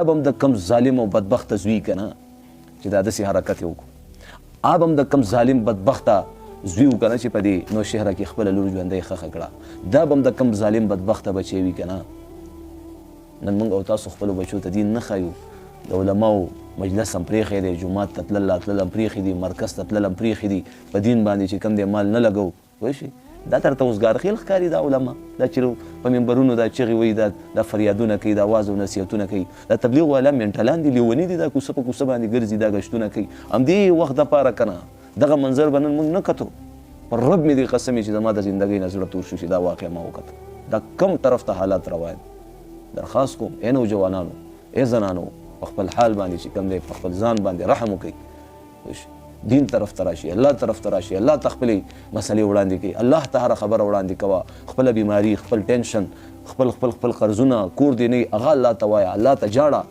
دا به هم د کم ظالم او بدبخته زوی که نه چې دا داسې حرکت یې وکړو. آب هم د کم ظالم بدبخته زوی و که نه چې په دې نوشهره کې خپله لور ژوندۍ ښخه کړه. دا به هم د کم ظالم بدبخته بچی وي که نه. نن موږ او تاسو خپلو بچو ته دین نه ښایو. د علماو مجلس هم پرېښی دی، جومات ته تلل راتلل هم پرېښي دي، مرکز ته تلل هم پرېښي دي، په دین باندې چې کوم دی مال نه لګو. پوه شئ؟ دا درته اوس ګارخیل ښکاري دا علما، دا چې په منبرونو دا چغې وایي، دا فریادونه کوي، دا واز او نصیحتونه کوي. دا تبلیغ والا منټلان دي، لیوني دي، دا کوڅه په کوڅه باندې ګرځي، دا ګشتونه کوي. همدې وخت دپاره که نه دغه منظر به نن موږ نه کتو. پر رب مې دې قسم چې زما د زندګۍ نه زړه تور شو چې دا واقع ما وکتو. دا کم طرف ته حالات روان. درخواست کوم ای نوجوانانو، ای زنانو، په خپل حال باندې چې کوم دی په خپل ځان باندې رحم وکړئ. دین طرف ته راشي، الله طرف ته راشي، الله ته خپلې مسلې وړاندې کړئ، الله ته هره خبره وړاندې کوه. خپله بیماري، خپل ټینشن، خپل قرضونه، کور دې نه هغه الله ته وایه، الله ته جاړه.